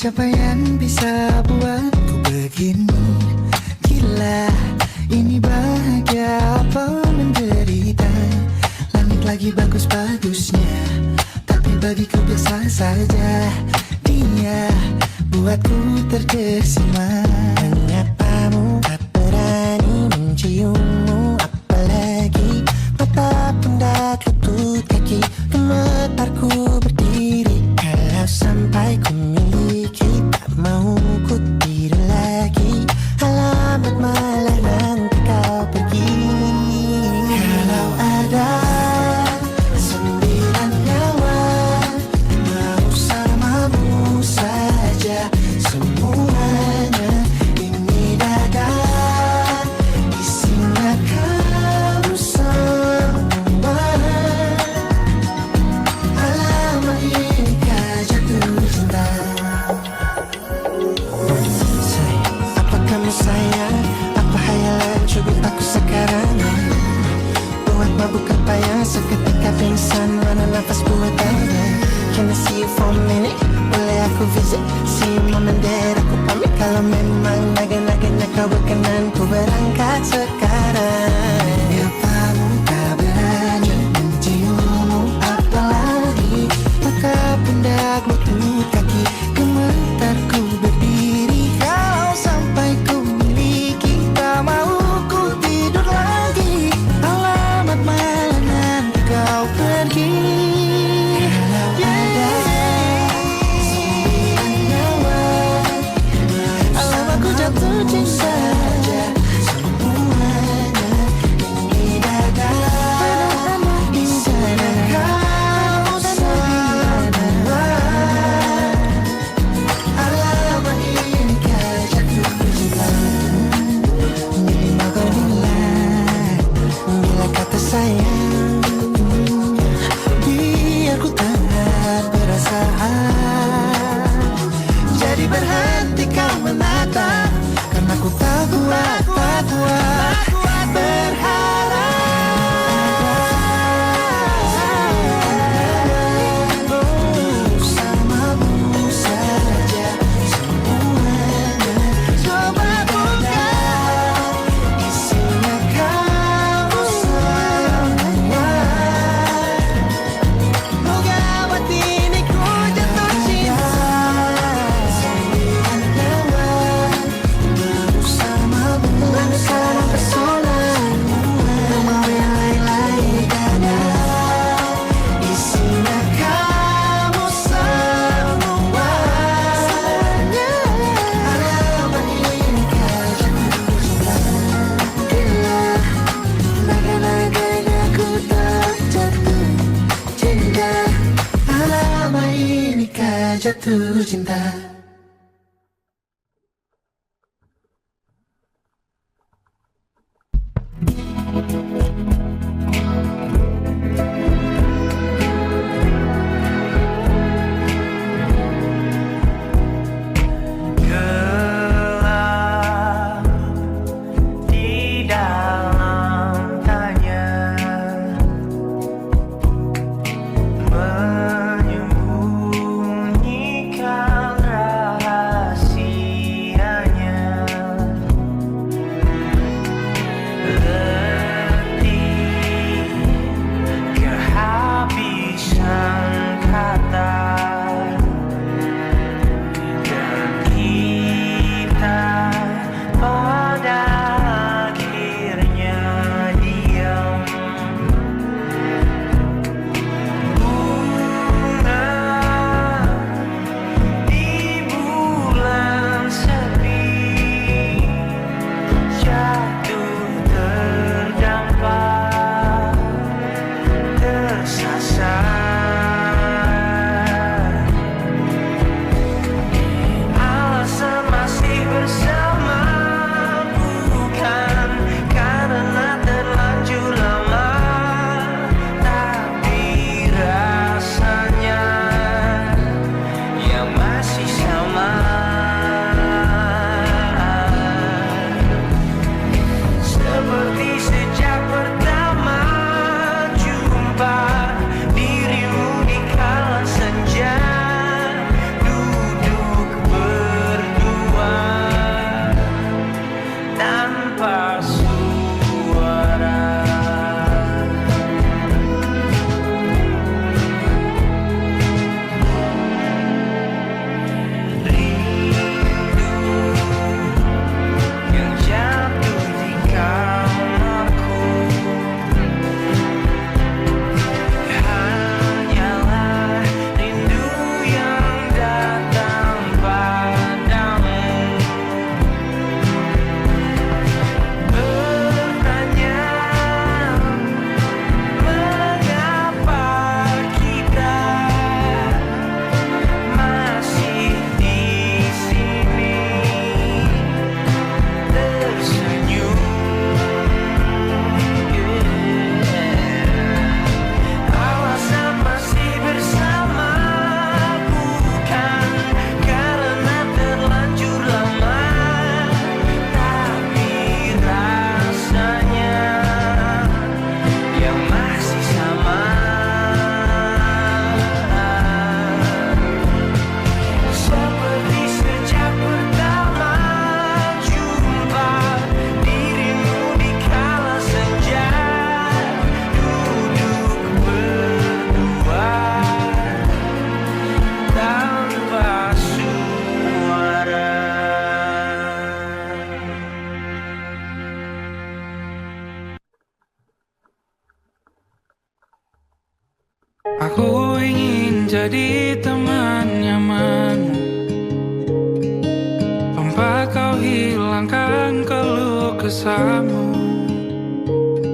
Pencapaian bisa buatku begini. Gila, ini bahagia apa menderita. Langit lagi bagus-bagusnya, tapi bagiku biasa saja. Dia buatku terkesima. Menyapamu, tak berani menciummu, apalagi mata pundak lutut kaki. Gemetarku berdiri kalau sampai ku miliki. Tak mau ku tidur lagi, alamat malah nanti kau pergi. Kalau ada 9 nyawa, mau samamu saja semuanya. Ini dada isinya kamu semua. Alamat inikah jatuh cinta. Apa kamu sayang? Apa hayalan cubit aku sekarang? Buat mabuk apa yang seketika pingsan, mana nafas buat anda. Can I see you for a minute? Boleh aku visit? See you mom and dad, aku pamit kalau memang naga-naganya kau berkenan. Ku berangkat sekarang. Menyapa tak berani menciummu, apalagi maka pundak lutut kaki. Gemetarku berdiri kalau sampai ku miliki. Tak mau ku tidur lagi, alamat malah nanti kau pergi. Kalau ada 9 nyawa, alamatku jatuh cinta. Semuanya ini dada isinya kau semua. Alamat inikah jatuh cinta. Minimal kau bilang, bila kata sayang, biar ku tak perasaan. Jadi berhenti kau menatap, karena ku tak kuat berharap. Bersamamu saja semuanya. Coba buka, isinya kamu semua. Moga buat ini ku jatuh cinta. 9 nyawa bersamamu, bersama pesona. Tak mau yang lain-lain dada isinya kamu semua. Alamat inikah jatuh cinta. Gila, naga-naganya ku tak jatuh cinta. Alamat inikah jatuh cinta. Gelap di dalam tanya, menyembunyikan jadi teman nyamanmu, tanpa kau hilangkan keluh kesahmu.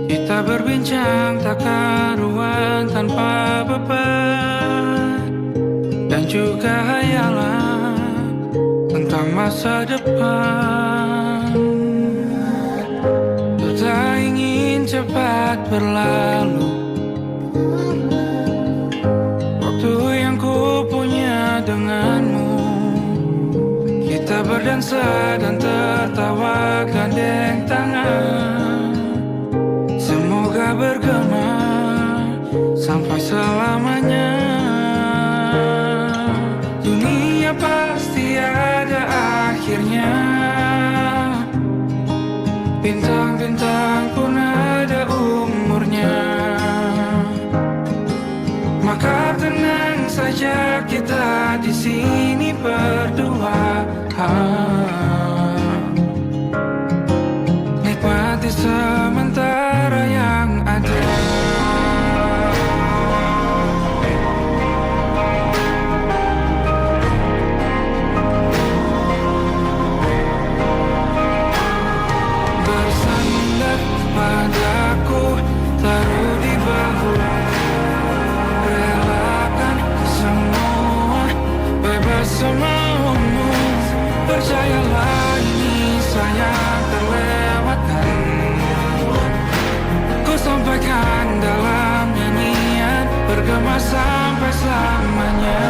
Kita berbincang tak karuan tanpa beban, dan juga hayalan tentang masa depan. Ku tak ingin cepat berlalu waktu yang ku punya denganmu. Kita berdansa dan tertawa gandeng tangan, semoga bergema sampai selamanya. Dunia pasti ada akhirnya, bintang-bintang pun ada umurnya. Maka tenang saja kita di sini berdua, nikmati sementara yang ada. Bersandar padaku, taruh di bahu, relakan semua, bebas semaumu. Percayalah ini sayang terlewatkan, ku sampaikan dalam nyanyian, bergema sampai selamanya.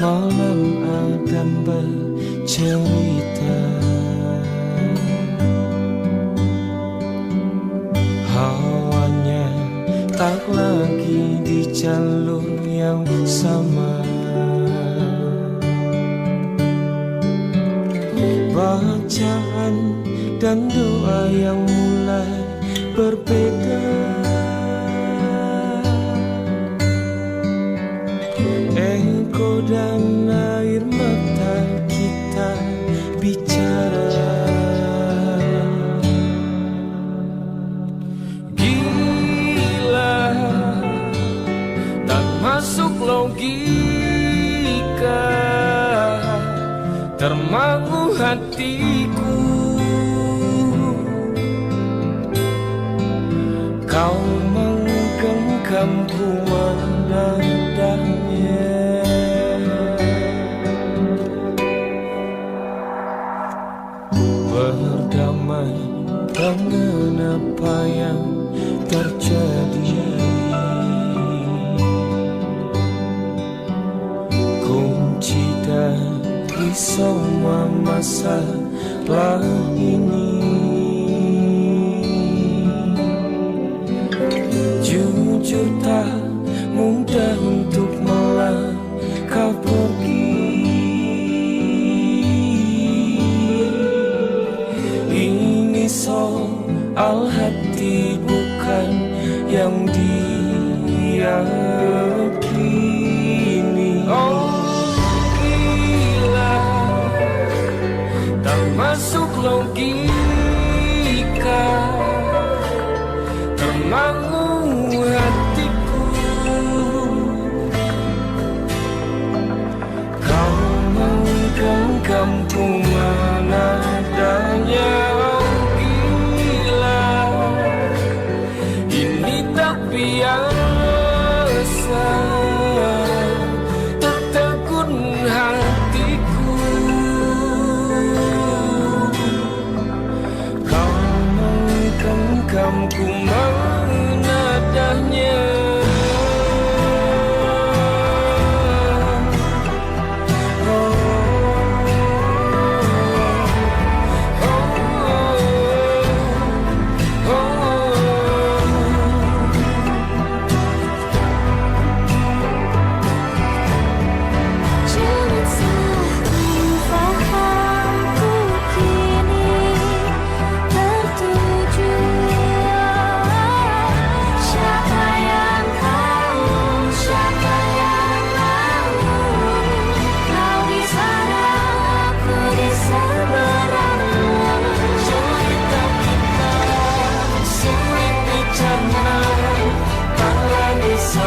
malam akan bercerita. Hawanya tak lagi di jalur yang sama. Bacaan dan doa yang mulai berbeda. Engkau dan air mata kita bicara. Gila, tak masuk logika, termangu hatiku. Kau menggenggamku menandanya. Berdamai dengan apa yang terjadi. Kunci dari semua masalah ini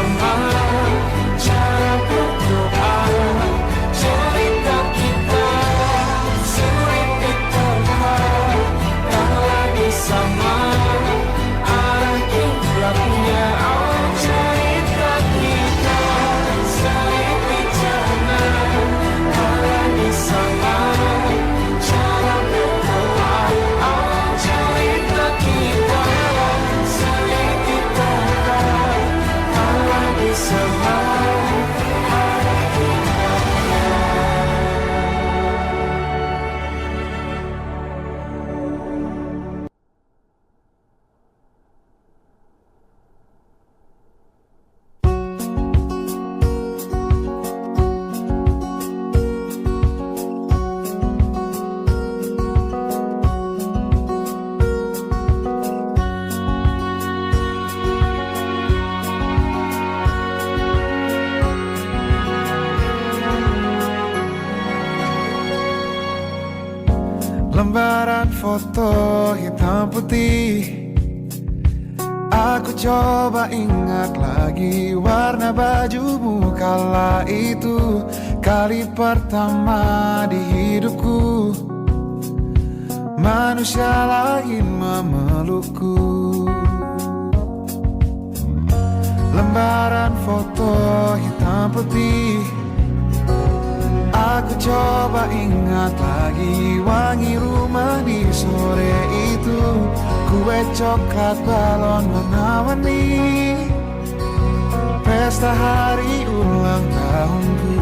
bersama, cara berdoa, cerita kita sulit diterka, tak lagi sama arah kiblatnya. Oh, cerita kita sulit dicerna, tak lagi sama cara berdoa. Oh, cerita kita sulit diterka, tak lagi sama arah kiblatnya. Lembaran foto hitam putih, aku coba ingat lagi warna bajumu kala itu. Kali pertama di hidupku manusia lain memelukku. Lembaran foto hitam putih, aku coba ingat lagi wangi rumah di sore itu. Kue coklat, balon warna-warni, pesta hari ulang tahunku.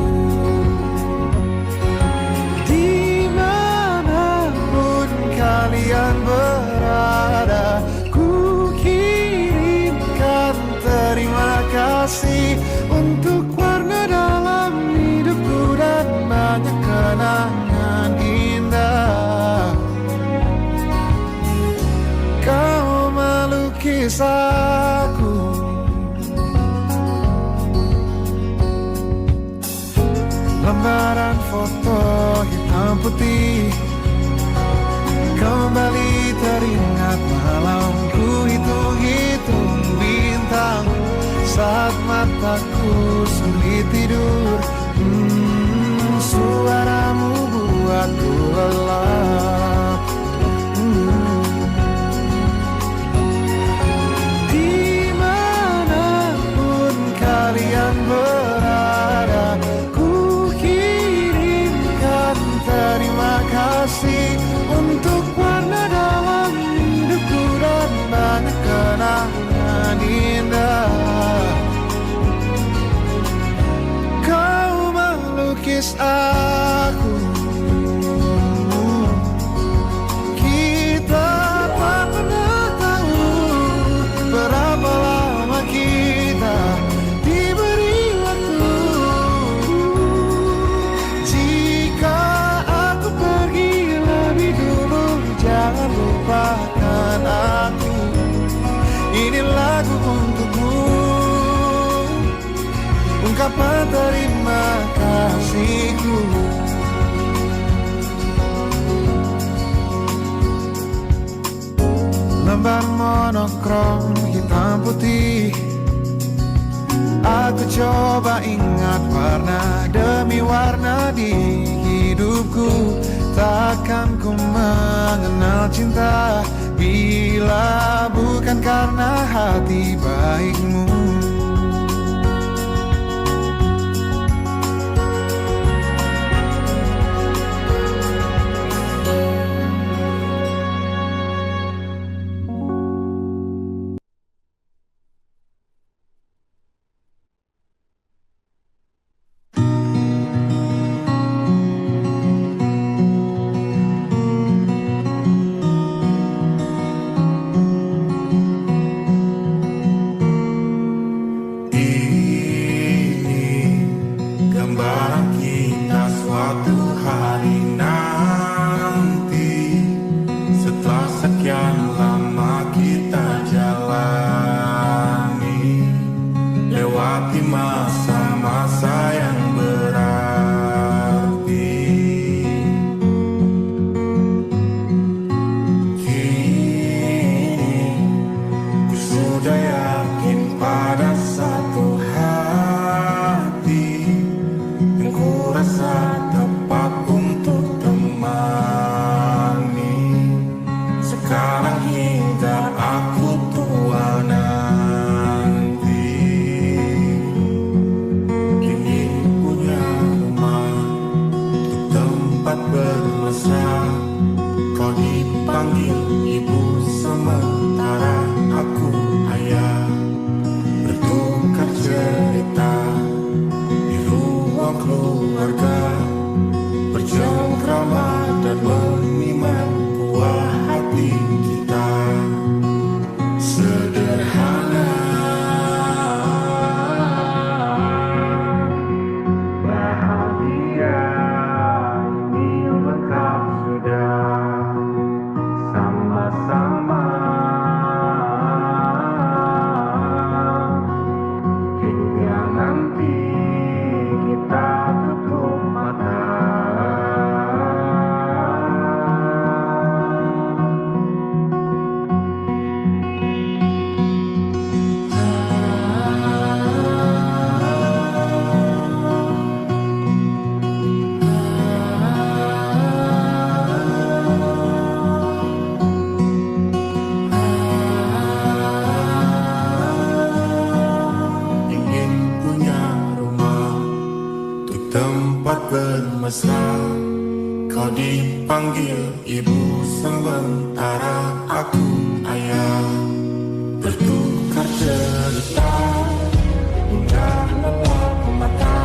Dimanapun kalian berada, ku kirimkan terima kasih untuk warna dalam hidupku dan banyak kenangan indah. Kau melukis aku, lembaran foto hitam putih, kembali teringat malamku hitung-hitung bintang saat mataku sulit tidur. Suaramu buatku lelap. Dimanapun kalian berada, ku kirimkan terima kasih untuk warna dalam hidupku dan banyak kenangan indah. Kau melukis aku, kita tak pernah tahu berapa lama kita diberi waktu. Jika aku pergi lebih dulu, jangan lupakan aku. Ini lagu untukmu, ungkapan terima kasihku. Lembar monokrom hitam putih, aku coba ingat warna demi warna di hidupku. Takkan ku mengenal cinta bila bukan karena hati baikmu. Sudah yakin pada satu hari tempat bermesra. Kau dipanggil ibu sementara aku ayah. Bertukar cerita hingga lelah mata.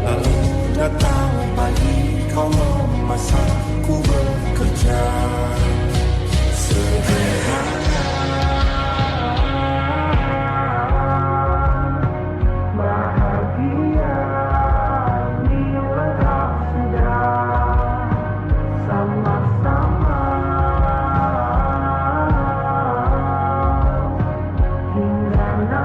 Lalu datang pagi kau memasak, ku bekerja. Sederhana bahagia dilengkap sudah sama-sama hingga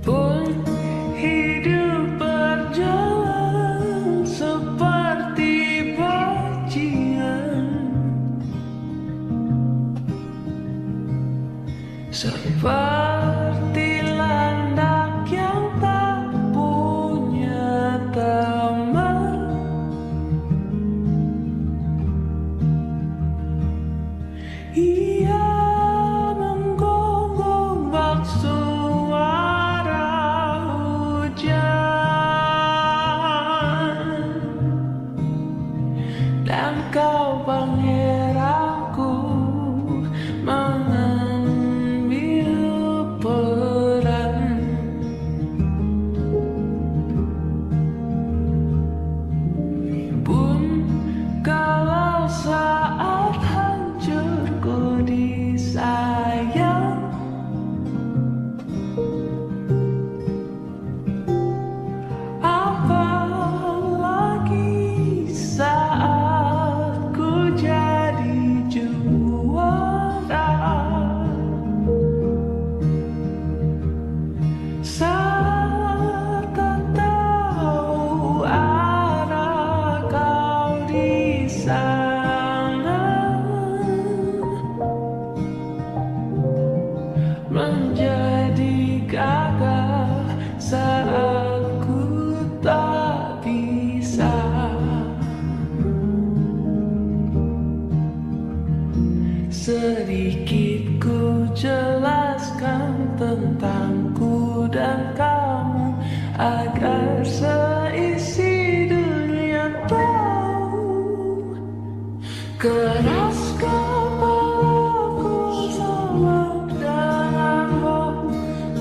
Pun hidup berjalan seperti bajingan, seperti landak yang tak punya teman. Ia menggonggong bak suara hujan, dan kau pangeranku mengambil peran. Pun kalau saat hancurku disayang, apalagi saat ku jadi juara. Saat tak tahu arah kau di sana, menjadi gagah saat ku tak bisa. Sedikit ku jelaskan tentangku dan kamu, agar seisi dunia tahu. Keras kepalaku sama denganmu,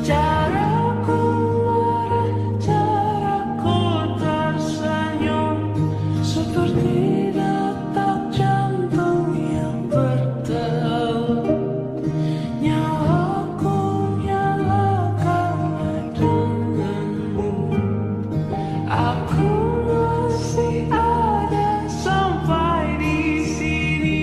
caraku marah, caraku tersenyum, seperti detak jantung yang berdebar. Nyawaku nyalakannya denganmu. Aku masih ada sampai di sini.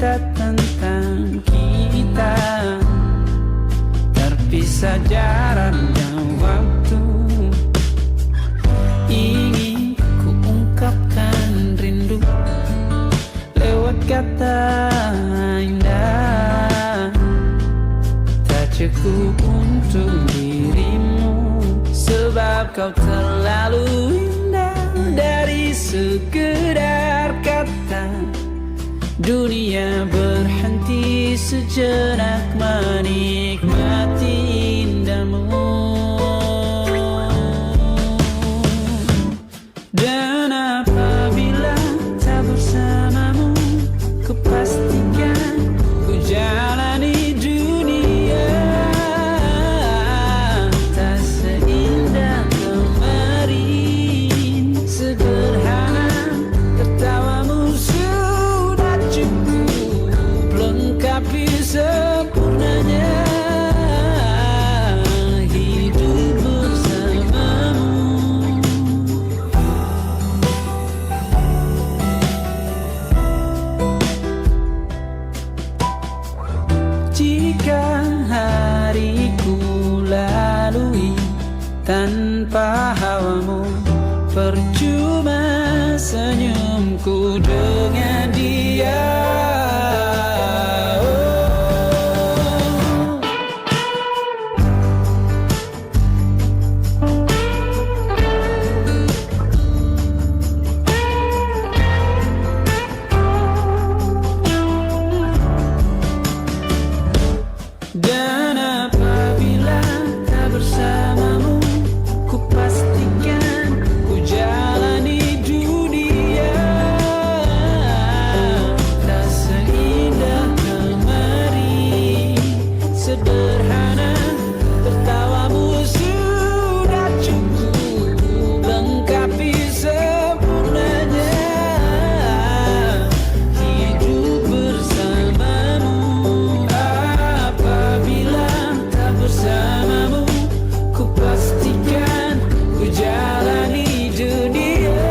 cerita tentang kita, terpisah jarak dan waktu. Ingin ku ungkapkan rindu lewat kata indah, tak cukup untuk dirimu, sebab kau terlalu indah. Dari sekedar kata, dunia berhenti sejenak menikmati indahmu. Dan apabila tak bersamamu, ku pastikan ku jalani dunia tak seindah kemarin. Sederhana, tertawamu sudah cukup lengkapi sempurnanya hidup bersamamu. Jika hariku lalui tanpa hawamu, percuma senyumku dengan dia. Dan apabila tak bersamamu, ku pastikan ku jalani dunia tak seindah kemarin. Sederhana, tertawamu sudah cukup lengkapi sempurnanya hidup bersamamu. Apabila tak bersamamu, ku pastikan ku jalani dunia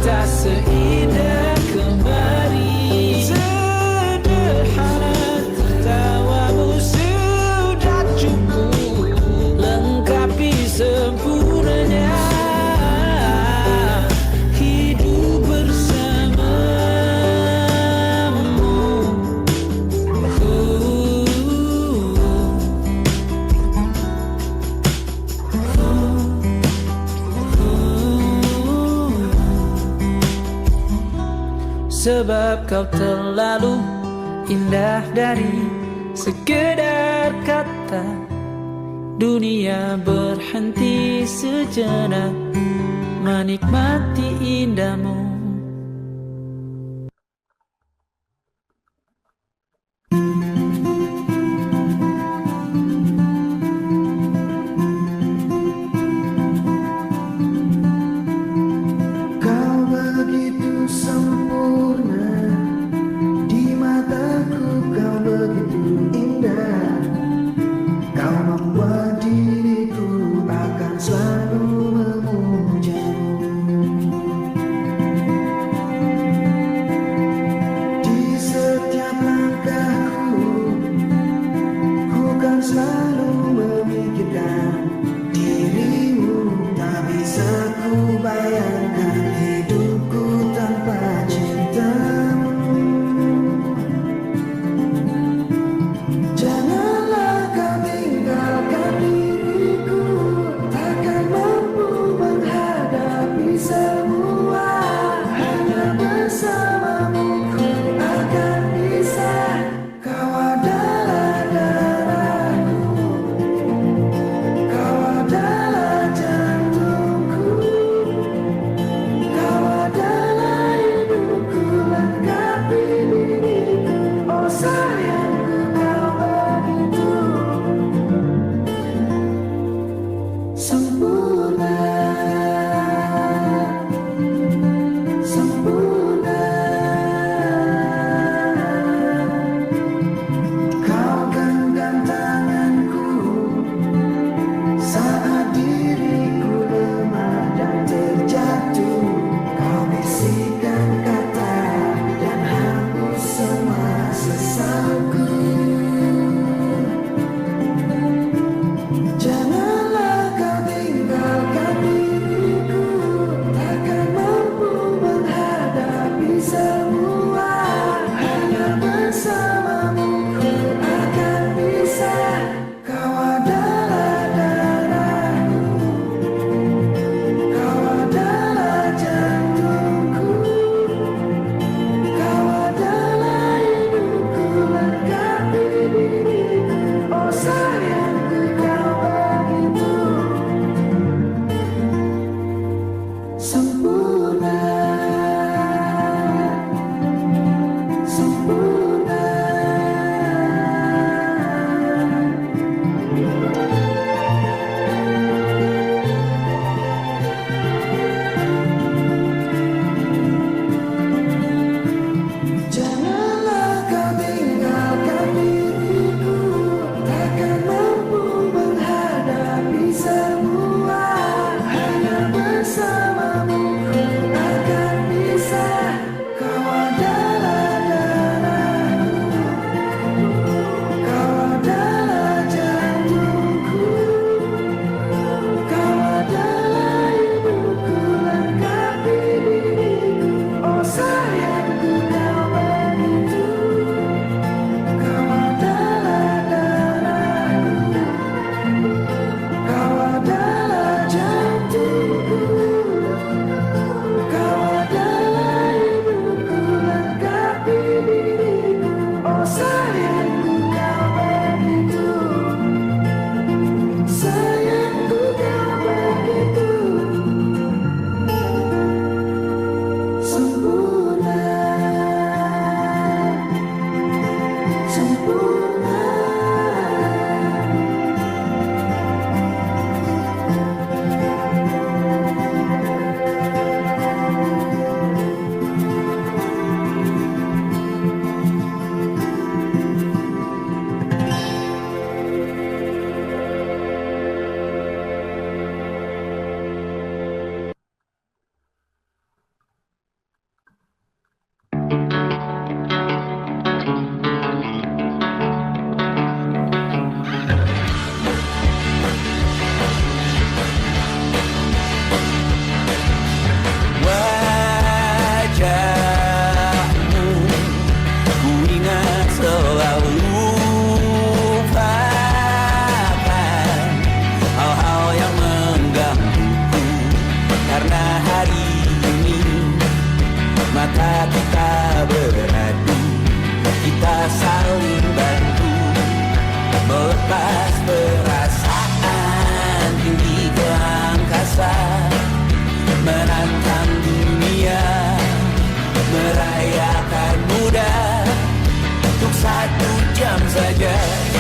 tak seindah kemarin. Sederhana, tertawamu sudah cukup lengkapi sempurnanya hidup bersamamu. Sebab kau terlalu indah dari sekedar kata, dunia berhenti sejenak menikmati indahmu. Kau begitu sempurna, di mataku kau begitu indah. Kau membuat diriku akan selalu memujamu.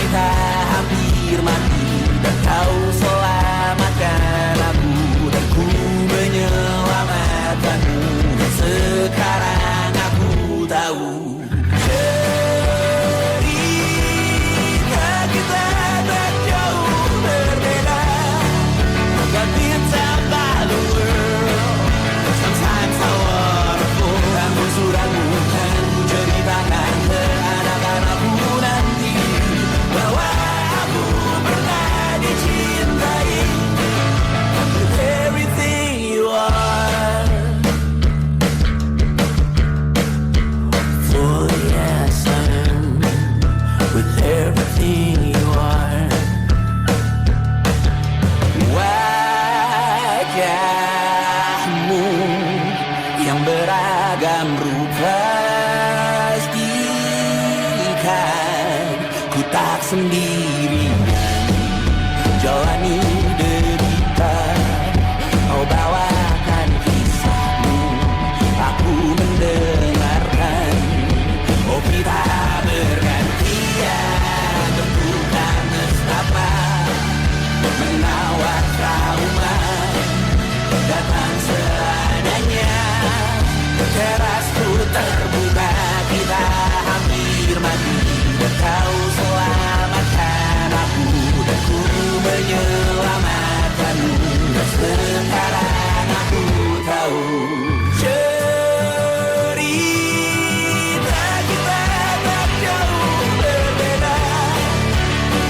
kita hampir mati, dan kau selamatkan aku, dan ku menyelamatkanmu. Dan sekarang aku tahu cerita kita tak jauh berbeda. God beats out by the world. Sometimes I wonderful. Kamu suratmu kan ceritakan ke anak-anakku nanti bahwa aku pernah dicintai with everything you are. For yes I am with everything you are. Wajahmu yang beragam rupa pastikan ku tak sendirian jalani derita. Kau bawakan kisahmu, aku mendengarkan. Oh kita bergantian tentukan nestapa menawar trauma datang seadanya. Terasku terbuka, kita hampir mati, dan kau selamatkan aku, dan ku menyelamatkanmu. Dan sekarang aku tahu cerita kita tak jauh berbeda.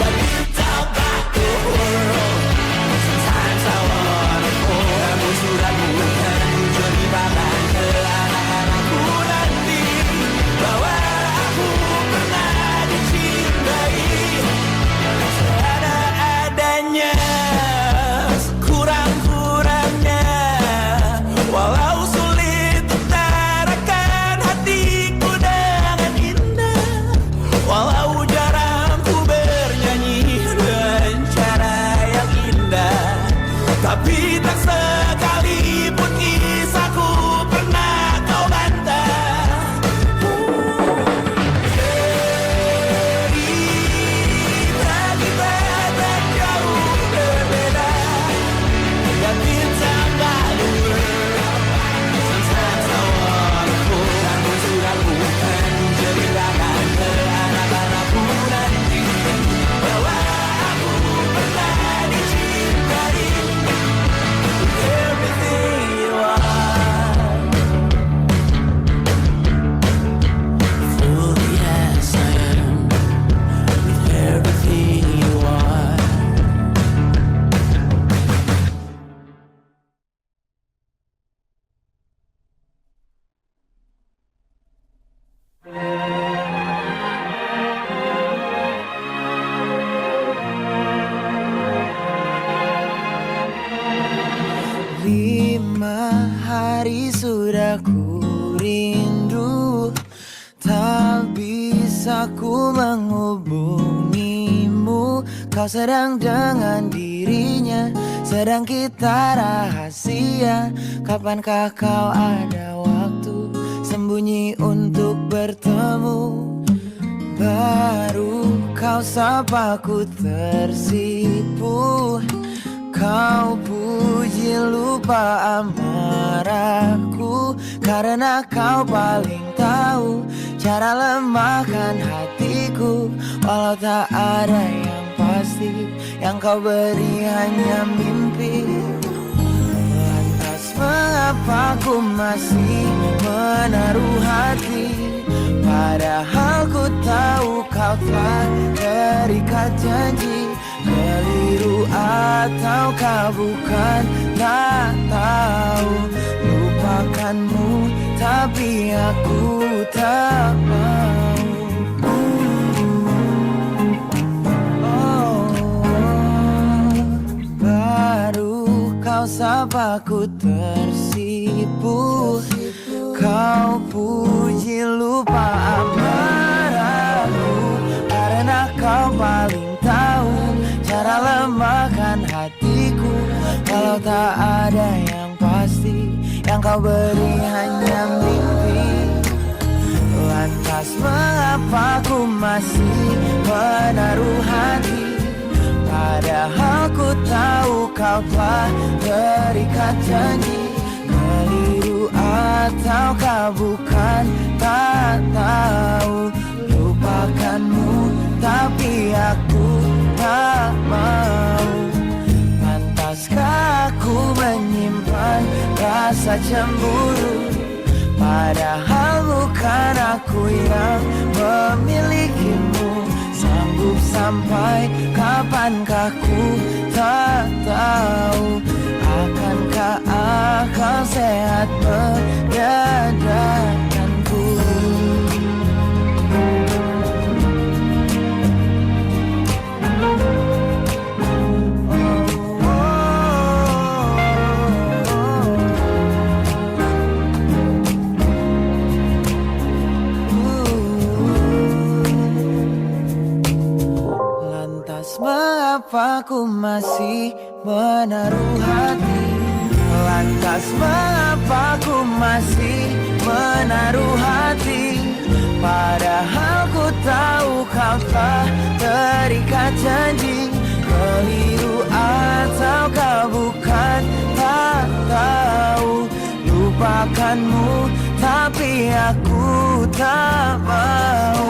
But it's about the world. Sometimes I wanna fall. Kamu suratmu kan ceritakan ke anak-anakku nanti bahwa aku pernah dicintai seadanya, sekurang-kurangnya. Walau sulit utarakan hatiku dengan indah, walau jarang ku bernyanyi dengan cara yang indah, tapi tak sekalipun kisahku pernah kau bantah. Cerita kita tak jauh berbeda, dan kita lalu sometimes I wanna fall. Kamu sudah bukan ceritakan ke anak-anakku nanti bahwa aku pernah dicintai with everything you are. For yes I am with everything you are. Lima hari sudah ku rindu, tak bisa ku menghubungimu. Kau sedang dengan dirinya, sedang kita rahasia. Kapankah kau ada waktu sembunyi untuk bertemu? Baru kau sapa ku tersipu. Kau puji lupa amarahku, karena kau paling tahu cara lemahkan hatiku. Walau tak ada yang pasti, yang kau beri hanya mimpi. Lantas mengapa ku masih menaruh hati, padahal ku tahu kau telah terikat janji. Keliru ataukah bukan, tak tahu. Lupakanmu tapi aku tak mau. Baru kau sapa ku tersipu. Kau puji lupa amarahku, karena kau paling tahu cara lemahkan hatiku. Walau tak ada yang pasti, yang kau beri hanya mimpi. Lantas mengapa ku masih menaruh hati, padahal ku tahu kau telah terikat janji. Keliru ataukah bukan, tak tahu. Lupakanmu tapi aku tak mau. Pantaskah aku menyimpan rasa cemburu, padahal bukan aku yang memilikimu. Sanggup sampai kapankah ku tak tahu. Akankah akal sehat menyadarkanku? Mengapa ku masih menaruh hati? Lantas mengapa ku masih menaruh hati? Padahal ku tahu kau telah terikat janji. Keliru ataukah bukan, tak tahu. Lupakanmu tapi aku tak mau.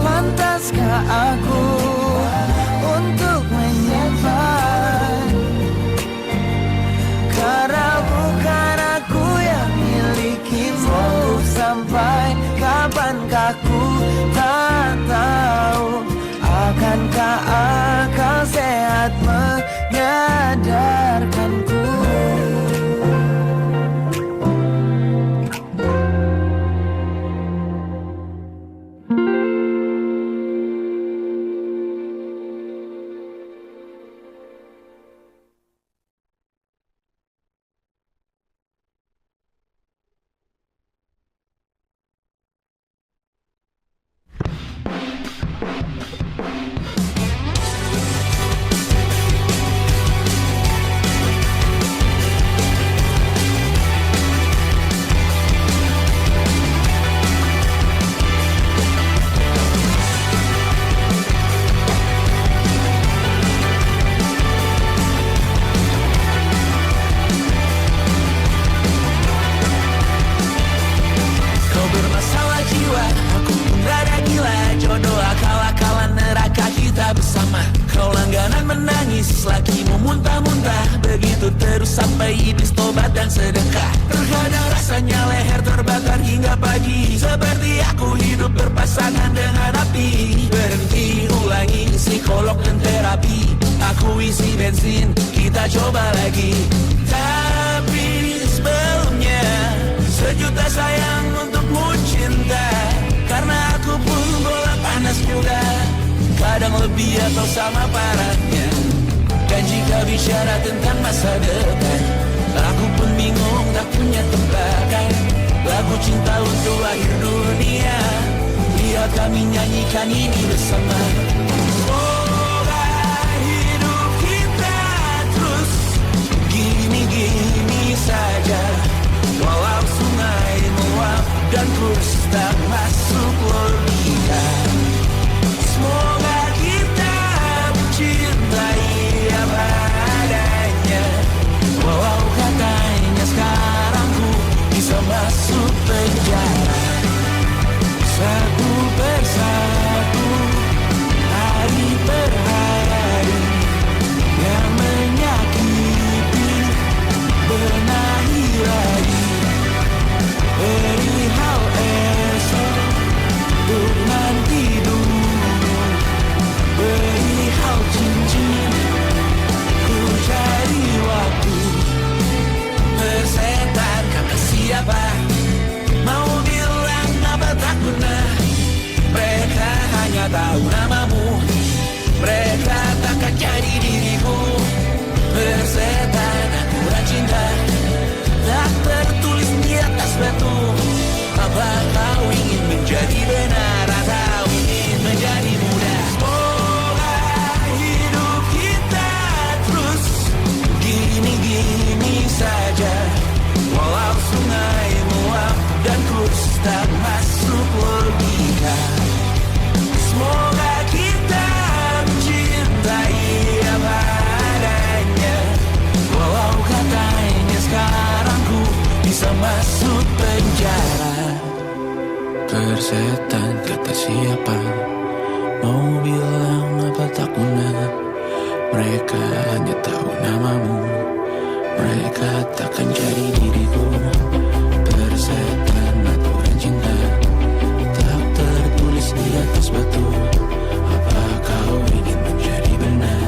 Pantaskah aku untuk menyimpan, karena bukan aku yang milikimu. Sanggup sampai kapankah ku tak tahu. Akankah akal sehat menyadarkanku? Lagi memuntah-muntah, begitu terus sampai iblis tobat dan sedekah. Terkadang rasanya leher terbakar hingga pagi, seperti aku hidup berpasangan dengan api. Berhenti, ulangi psikolog dan terapi. Aku isi bensin, kita coba lagi. Tapi sebelumnya, sejuta sayang untukmu cinta. Karena aku pun bola panas juga, kadang lebih atau sama parahnya. Dan jika bicara tentang masa depan, aku pun bingung tak punya tebakan. Lagu cinta untuk akhir dunia, biar kami nyanyikan ini bersama. Semoga hidup kita terus gini-gini saja, walau sungai meluap dan kurs tak masuk logika. Semoga kita mencintai apa adanya, walau katanya sekarang ku bisa masuk penjara. Satu persatu, hari per hari, yang menyakiti benahi lagi. Perihal esok, untuk nanti dulu. Perihal cincin, ku cari waktu. Persetan kata siapa, mau bilang apa tak guna. Mereka hanya tahu namamu, mereka takkan jadi diriku. Persetan aturan cinta, tak tertulis di atas batu. Apa kau ingin menjadi benar atau ingin menjadi muda? Semoga hidup kita terus gini-gini saja, walau sungai meluap dan kurs tak masuk logika. Semoga kita persetan kata siapa. Mau bilang apa tak guna. Mereka hanya tahu namamu. Mereka takkan jadi diriku. Persetan aturan cinta tak tertulis di atas batu. Apa kau ingin menjadi benar,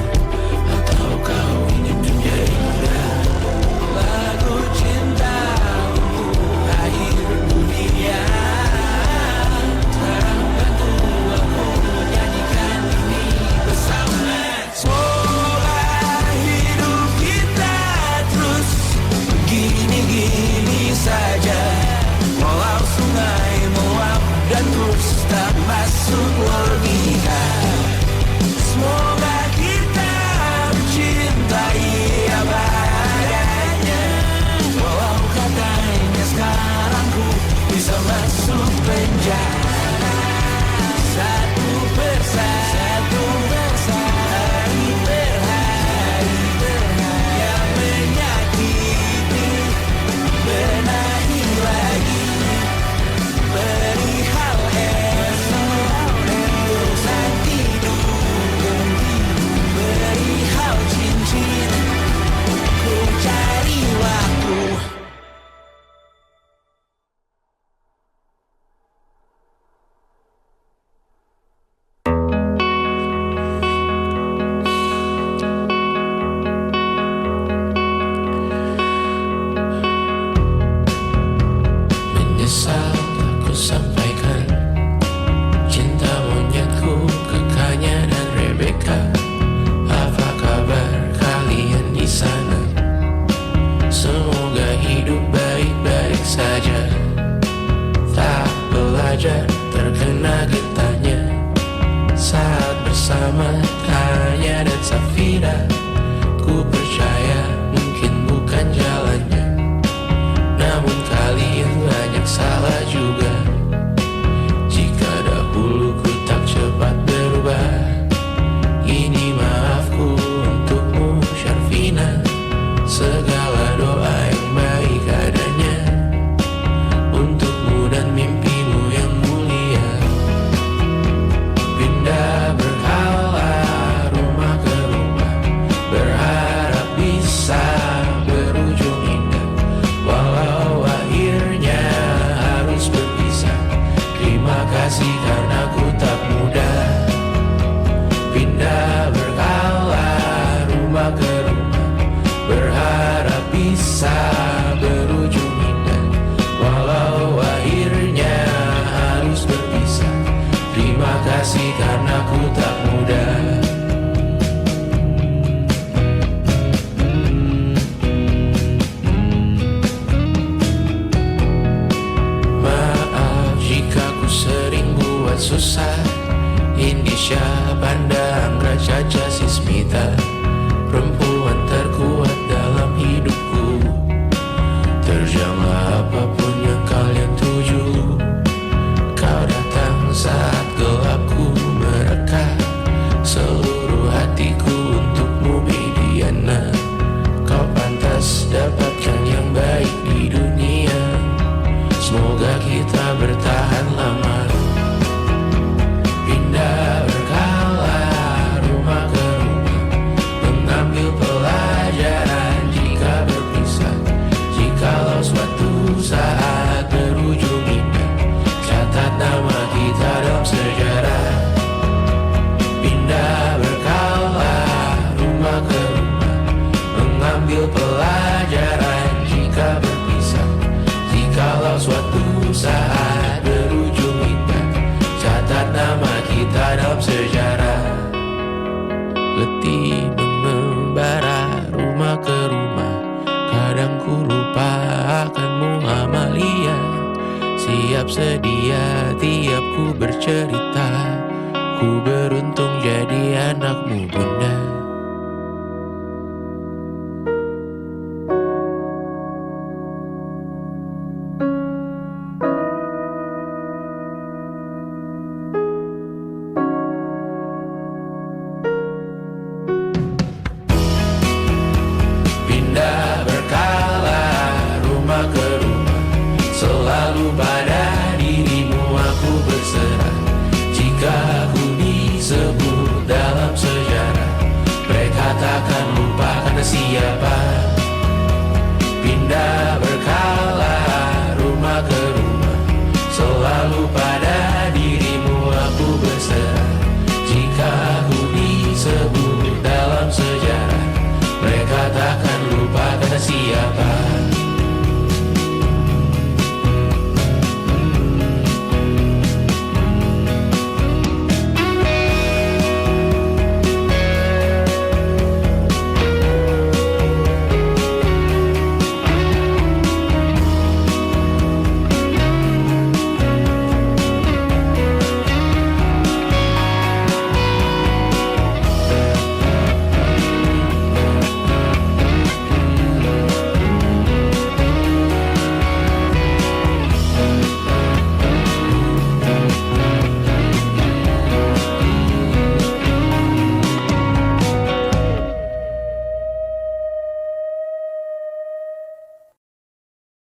atau kau ingin menjadi muda? Lagu cinta untuk akhir dunia. Sekarang bantu aku nyanyikan ini bersama. Semoga hidup kita terus gini-gini saja. Walau sungai meluap dan terus tak masuk logika. Semoga kita mencintai apa adanya. Walau katanya sekarang ku bisa masuk penjara. Satu persatu, hari per hari, yang menyakiti benahi lagi. Perihal esok, urusan tidur, perihal cincin, ku cari waktu. Menyesal aku sampaikan cinta monyetku ke Kanya dan Rebecca. Apa kabar kalian di sana? Semoga hidup baik-baik saja. Tak belajar terkena getahnya saat bersama Tanya dan Safira. Ku percaya mungkin bukan jalannya, namun kalian banyak salah juga. Jika dahulu ku tak cepat berubah, ini maafku untukmu Syarfina. Segala doa yang baik adanya untukmu dan mimpimu yang mulia. Pindah berhala rumah ke rumah, berharap bisa berujung indah. Walau akhirnya harus berpisah, terima kasih karena ku tak mudah. Pindah berkala rumah ke rumah, berharap bisa berujung indah. Walau akhirnya harus berpisah, terima kasih karena ku tak mudah. Maaf jika ku sering buat susah. Indisha, Banda, Anggra, Caca, Sismita, perempuan terkuat dalam hidupku. Terjanglah apapun yang kalian tuju. Kau datang saat gelapku mereka. Seluruh hatiku untukmu Bidiana. Kau pantas dapatkan yang baik di dunia. Semoga kita bertahan lama. Pindah berkala rumah ke rumah, mengambil pelajaran jika berpisah. Jikalau suatu saat berujung indah, catat nama kita dalam sejarah. Pindah berkala rumah ke rumah, mengambil pelajaran jika berpisah. Jikalau suatu saat berujung indah, catat nama kita dalam sejarah. Letih mengembara rumah ke rumah, kadang ku lupa akanmu Amalia. Siap sedia tiap ku bercerita.